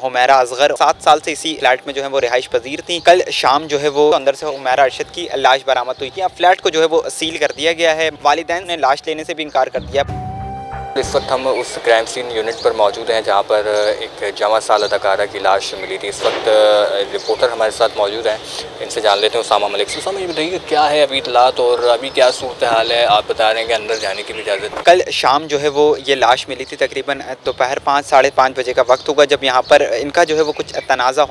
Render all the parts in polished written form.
हुमैरा असगर 7 साल से इसी फ्लैट में जो है वो रिहाइश पजीर थी। कल शाम जो है वो अंदर से हुमैरा अरशद की लाश बरामद हुई थी। अब फ्लैट को जो है वो सील कर दिया गया है। वालिदैन ने लाश लेने से भी इनकार कर दिया। इस वक्त हम उस क्राइम सीन यूनिट पर मौजूद हैं जहां पर एक जमा साल अदाकारा की लाश मिली थी। इस वक्त रिपोर्टर हमारे साथ मौजूद हैं, इनसे जान लेते हैं। उसामा मलिक, उसामा ये बताइए क्या है अभी इतलात और अभी क्या सूरत हाल है? आप बता रहे हैं कि अंदर जाने की भी इजाज़त। कल शाम जो है वो ये लाश मिली थी, तकरीबन दोपहर 5 साढ़े 5 बजे का वक्त होगा, जब यहाँ पर इनका जो है वो कुछ तनाज़ा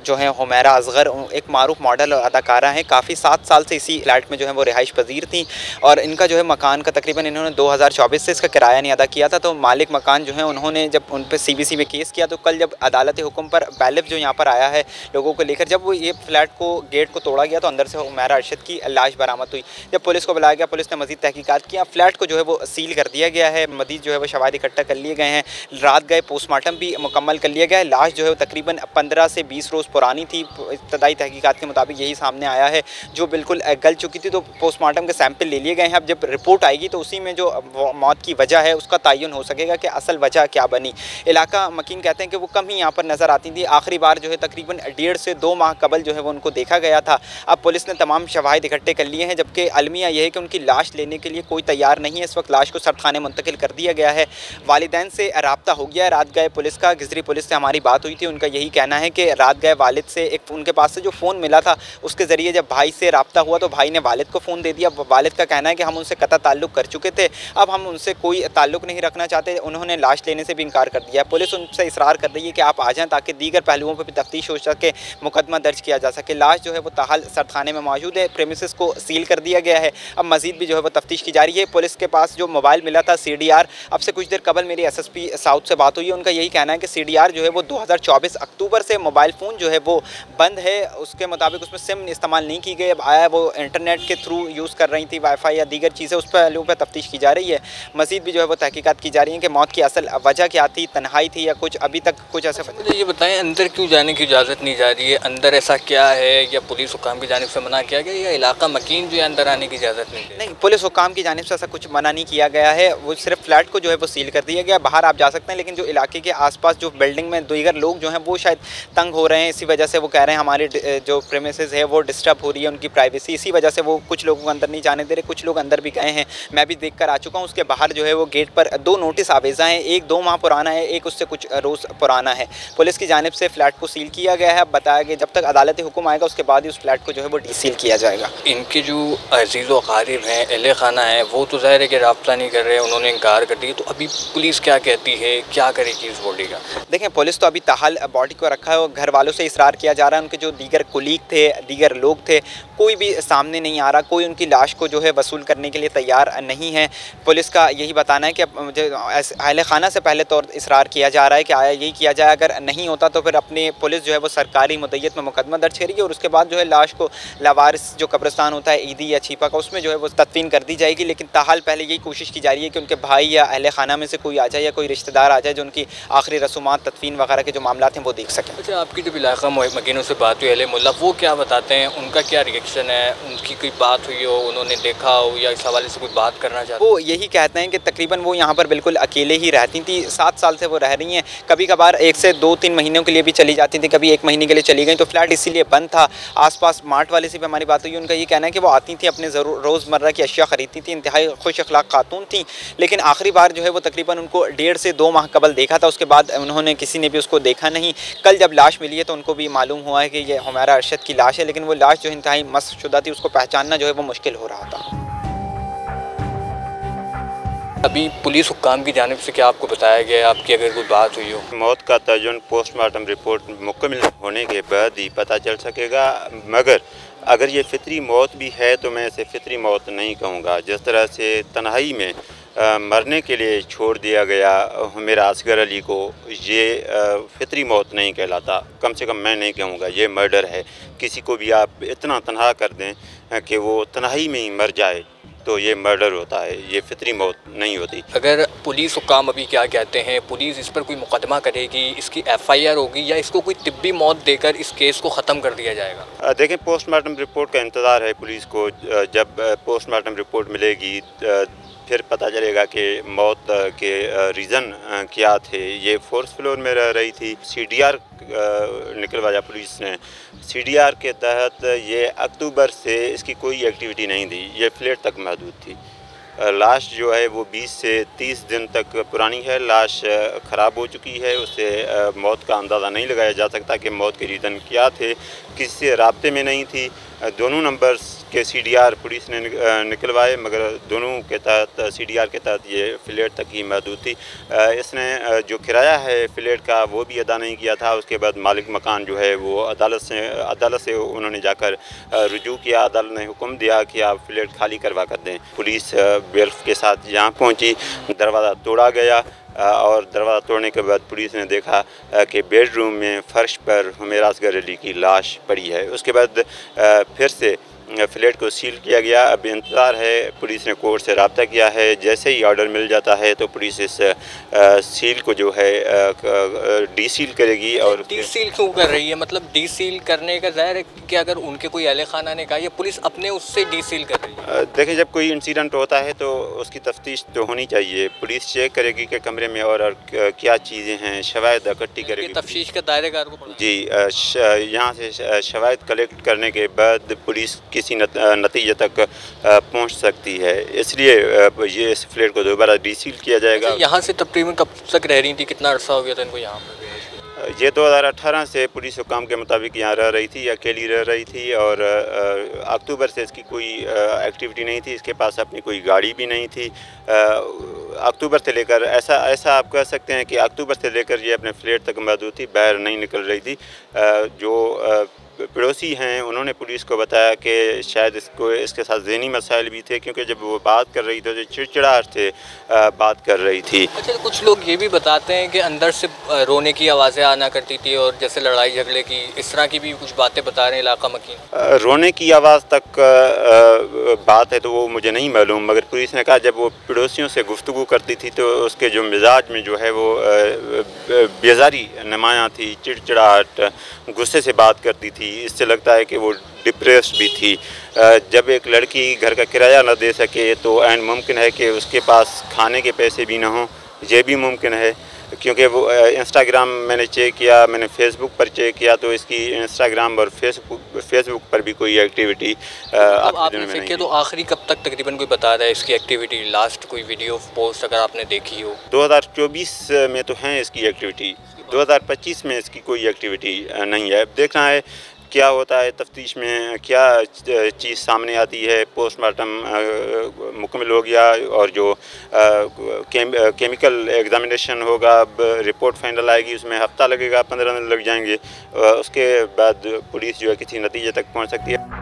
जो है हुमैरा असगर एक मारूफ मॉडल अदाकारा है, काफ़ी 7 साल से इसी फ्लैट में जो है वो रिहाइश पजीर थी और इनका जो है मकान का तकरीबन इन्होंने 2024 से इसका किराया नहीं अदा किया था। तो मालिक मकान जो है उन्होंने जब उन पर CBC में केस किया, तो कल जब अदालत हुक्म पर बैलिफ जो यहाँ पर आया है लोगों को लेकर, जब वो ये फ्लैट को गेट को तोड़ा गया तो अंदर से हुमैरा अरशद की लाश बरामद हुई। जब पुलिस को बुलाया गया, पुलिस ने मज़ीद तहकीकात किया, फ्लैट को जो है वो सील कर दिया गया है। मज़ीद जो है वो शवाहिद इकट्ठा कर लिए गए हैं। रात गए पोस्टमार्टम भी मुकम्मल कर लिया गया है। लाश जो है तकरीबन 15 से 20 रोज़ पुरानी थी। इब्तदाई तहकीकात के मुताबिक यही सामने आया है, जो बिल्कुल गल चुकी थी। तो पोस्टमार्टम के सैंपल ले लिए गए हैं। अब जब रिपोर्ट आएगी तो उसी में जो मौत की वजह है उसका तयन हो सकेगा कि असल वजह क्या बनी। इलाका मकीन कहते हैं कि वो कम ही यहाँ पर नज़र आती थी। आखिरी बार जो है तकरीबन 1.5 से 2 माह कबल जो है वो उनको देखा गया था। अब पुलिस ने तमाम शवाहिद इकट्ठे कर लिए हैं, जबकि अलमिया यह है कि उनकी लाश लेने के लिए कोई तैयार नहीं है। इस वक्त लाश को सरखाने मुंतकिल कर दिया गया है। वालिदैन से रब्ता हो गया है रात गए पुलिस का। गिजरी पुलिस से हमारी बात हुई थी, उनका यही कहना है कि रात गए वालिद से एक उनके पास से जो फ़ोन मिला था उसके ज़रिए जब भाई से रब्ता हुआ तो भाई ने वालिद को फ़ोन दे दिया। वालिद का कहना है कि हम उनसे कता ताल्लुक़ कर चुके थे, अब हम उनसे कोई ताल्लुक़ नहीं रखना चाहते। उन्होंने लाश लेने से भी इनकार कर दिया। पुलिस उनसे इसरार कर रही है कि आप आ जाएँ ताकि दीगर पहलुओं पर भी तफ्तीश हो सके, मुकदमा दर्ज किया जा सके। लाश जो है वो ताहाल सरखाने में मौजूद है। प्रेमिसेस को सील कर दिया गया है। अब मज़ीद भी जो है वो तफ्तीश की जा रही है। पुलिस के पास जो मोबाइल मिला था CDR, अब से कुछ देर कबल मेरी SSP साउथ से बात हुई है, उनका यही कहना है कि CDR जो है वो 2024 अक्टूबर से मोबाइल फ़ोन जो है वो बंद है। उसके मुताबिक उसमें सिम इस्तेमाल नहीं की गई। अब आया वो इंटरनेट के थ्रू यूज़ कर रही थी, वाईफाई या दीगर चीज़ें, उस पहलू पर तफ्तीश की जा रही है। मज़ीद भी जो है वो तहकीकात की जा रही है कि मौत की असल वजह क्या थी, तन्हाई थी या कुछ, अभी तक कुछ ऐसा। मुझे ये बताएं अंदर क्यों जाने की इजाज़त नहीं जा रही है? अंदर ऐसा क्या है, या पुलिस हुकाम की जानिब से मना किया गया, या इलाका मकीन जो है अंदर आने की इजाज़त नहीं? पुलिस हुकाम की जानिब से ऐसा कुछ मना नहीं किया गया है। वो सिर्फ फ्लैट को जो है वो सील कर दिया गया। बाहर आप जा सकते हैं, लेकिन जो इलाके के आसपास जो बिल्डिंग में दीगर लोग जो हैं वो शायद तंग हो रहे हैं। इसी वजह से वो कह रहे हैं हमारी जो प्रेमिसेस है वो डिस्टर्ब हो रही है, उनकी प्राइवेसी, इसी वजह से वो कुछ लोगों को अंदर नहीं जाने दे रहे। कुछ लोग अंदर भी गए हैं, मैं भी देख कर आ चुका हूँ। उसके बाहर जो है वो गेट पर 2 नोटिस आवेज़ा हैं, एक 2 माह पुराना है, एक उससे कुछ रोज़ पुराना है। पुलिस की जानिब से फ्लैट को सील किया गया है। अब बताया गया जब तक अदालती हुक्म आएगा उसके बाद ही उस फ्लैट को जो है वो डीसील किया जाएगा। इनके जो अजीज़ व अक़ारिब हैं, अहले खाना है, वो तो ज़ाहिर है कि रब्ता नहीं कर रहे, उन्होंने इनकार कर दिया। तो अभी पुलिस क्या कहती है, क्या करेगी इस बॉडी का? देखें, पुलिस तो अभी ताहाल बॉडी को रखा है और घर वालों से इसरार किया जा रहा है। उनके जो दीगर कुलीग थे, दीगर लोग थे, कोई भी सामने नहीं आ रहा, कोई उनकी लाश को जो है वसूल करने के लिए तैयार नहीं है। पुलिस का यही बताना है कि अहले खाना से पहले तो इसरार किया जा रहा है कि आया यही किया जाए, अगर नहीं होता तो फिर अपने पुलिस जो है वो सरकारी मुद्दत में मुकदमा दर्ज करेगी और उसके बाद जो है लाश को लावारिस जो कब्रिस्तान होता है ईदी या छीपा का, उसमें जो है वो तदफीन कर दी जाएगी। लेकिन ताहाल पहले यही कोशिश की जा रही है कि उनके भाई या अहले खाना में से कोई आ जाए या कोई रिश्तेदार आ जाए जो उनकी आखिरी रसूमात, तदफीन वगैरह के जो मामला हैं वो देख सकें। अच्छा, आपकी जब इलाका मकीनों से बात हुई अहले मुल्ला, वो क्या बताते हैं, उनका क्या रिएक्शन है? उनकी कोई बात हुई हो, उन्होंने देखा हो या इस हवाले से कोई बात करना चाहते? वो यही कहते हैं कि तकरीबन वो यहाँ पर बिल्कुल अकेले ही रहती थी। 7 साल से वो रह रही हैं। कभी कभार 1 से 2-3 महीनों के लिए भी चली जाती थी, कभी 1 महीने के लिए चली गई, तो फ्लैट इसीलिए बंद था। आसपास मार्ट वाले से भी हमारी बात हुई, उनका ये कहना है कि वो आती थी, अपने रोज़मर्रा की अशिया ख़रीदती थी, इंतहाई खुश अखलाक खातून थी। लेकिन आखिरी बार जो है वो तकरीबन उनको 1.5 से 2 माह कबल देखा था, उसके बाद उन्होंने किसी ने भी उसको देखा नहीं। कल जब लाश मिली है तो उनको भी मालूम हुआ है कि ये हुमैरा अरशद की लाश है, लेकिन वो लाश जो इंतहाई मस्त शुदा थी, उसको पहचानना जो है वो मुश्किल हो रहा था। अभी पुलिस हुक्काम की जानिब से क्या आपको बताया गया, आपकी अगर कोई बात हुई हो? मौत का तयन पोस्टमार्टम रिपोर्ट मुकम्मल होने के बाद ही पता चल सकेगा, मगर अगर ये फितरी मौत भी है तो मैं इसे फितरी मौत नहीं कहूँगा। जिस तरह से तन्हाई में मरने के लिए छोड़ दिया गया हुमैरा असगर अली को, ये फितरी मौत नहीं कहलाता। कम से कम मैं नहीं कहूँगा, ये मर्डर है। किसी को भी आप इतना तनहा कर दें कि वो तन्हाई में ही मर जाए तो ये मर्डर होता है, ये फितरी मौत नहीं होती। अगर पुलिस हुकाम अभी क्या कहते हैं, पुलिस इस पर कोई मुकदमा करेगी, इसकी FIR होगी, या इसको कोई तिब्बी मौत देकर इस केस को ख़त्म कर दिया जाएगा? देखें, पोस्टमार्टम रिपोर्ट का इंतज़ार है पुलिस को। जब पोस्टमार्टम रिपोर्ट मिलेगी फिर पता चलेगा कि मौत के रीज़न क्या थे। ये 4th फ्लोर में रह रही थी। CDR निकलवाया पुलिस ने। CDR के तहत ये अक्टूबर से इसकी कोई एक्टिविटी नहीं थी, ये फ्लैट तक महदूद थी। लाश जो है वो 20 से 30 दिन तक पुरानी है। लाश ख़राब हो चुकी है, उससे मौत का अंदाज़ा नहीं लगाया जा सकता कि मौत के रीज़न क्या थे। किसी से राब्ते में नहीं थी। दोनों नंबर्स के CDR पुलिस ने निकलवाए, मगर दोनों के तहत CDR के तहत ये फ्लैट तक ही महदूद थी। इसने जो किराया है फ्लैट का वो भी अदा नहीं किया था। उसके बाद मालिक मकान जो है वो अदालत से उन्होंने जाकर रुजू किया। अदालत ने हुक्म दिया कि आप फ्लैट खाली करवा कर दें। पुलिस बेल्ट के साथ यहाँ पहुँची, दरवाज़ा तोड़ा गया और दरवाज़ा तोड़ने के बाद पुलिस ने देखा कि बेडरूम में फ़र्श पर हुमैरा असगर अली की लाश पड़ी है। उसके बाद फिर से फ्लैट को सील किया गया। अब इंतज़ार है, पुलिस ने कोर्ट से रब्ता किया है। जैसे ही ऑर्डर मिल जाता है तो पुलिस इस सील को जो है डी सील करेगी। और डी सील क्यों कर रही है? मतलब डी सील करने का ज़ाहिर है कि अगर उनके कोई अहले खाना ने कहा, या पुलिस अपने उससे डी सील कर रही है? देखिए, जब कोई इंसिडेंट होता है तो उसकी तफ्तीश तो होनी चाहिए। पुलिस चेक करेगी कि कमरे में और क्या चीज़ें हैं, शवाहिद इकट्ठी करेगी। तफ्तीश का दायरेदार को जी, यहाँ से शवाहिद कलेक्ट करने के बाद पुलिस किसी नतीजे तक पहुँच सकती है। इसलिए ये इस फ्लैट को दोबारा डीसील किया जाएगा। अच्छा, यहाँ से तकरीबन कब तक रह रही थी? कितना अर्सा हो गया था इनको यहाँ पर? ये 2018 से पुलिस हुकाम के मुताबिक यहाँ रह रही थी, अकेली रह रही थी। और अक्टूबर से इसकी कोई एक्टिविटी नहीं थी, इसके पास अपनी कोई गाड़ी भी नहीं थी। अक्टूबर से लेकर ऐसा आप कह सकते हैं कि अक्टूबर से लेकर ये अपने फ्लैट तक महदूद थी, बाहर नहीं निकल रही थी। जो पड़ोसी हैं उन्होंने पुलिस को बताया कि शायद इसके साथ ज़हनी मसाइल भी थे, क्योंकि जब वो बात कर रही थी तो चिड़चिड़ाहट से बात कर रही थी। अच्छा, कुछ लोग ये भी बताते हैं कि अंदर से रोने की आवाज़ें आना करती थी और जैसे लड़ाई झगड़े की, इस तरह की भी कुछ बातें बता रहे हैं इलाका मकीन। रोने की आवाज़ तक बात है तो वो मुझे नहीं मालूम, मगर पुलिस ने कहा जब वो पड़ोसियों से गुफ्तगू करती थी तो उसके जो मिजाज में जो है वो बेजारी नुमायाँ थी, चिड़चिड़ाहट, गुस्से से बात करती थी। इससे लगता है कि वो डिप्रेस्ड भी थी। जब एक लड़की घर का किराया न दे सके तो एंड मुमकिन है कि उसके पास खाने के पैसे भी ना हों, ये भी मुमकिन है। क्योंकि वो इंस्टाग्राम मैंने चेक किया, मैंने फेसबुक पर चेक किया तो इसकी इंस्टाग्राम और फेसबुक पर भी कोई एक्टिविटी आपने चेक किया तो आखिरी कब तक तकरीबन कोई बता रहा है इसकी एक्टिविटी? लास्ट कोई वीडियो पोस्ट अगर आपने देखी हो? 2024 में तो हैं इसकी एक्टिविटी, 2025 में इसकी कोई एक्टिविटी नहीं है। अब देखना है क्या होता है, तफ्तीश में क्या चीज़ सामने आती है। पोस्टमार्टम मुकम्मल हो गया और जो केमिकल एग्जामिनेशन होगा, अब रिपोर्ट फाइनल आएगी, उसमें हफ्ता लगेगा, 15 दिन लग जाएंगे। उसके बाद पुलिस जो है किसी नतीजे तक पहुंच सकती है।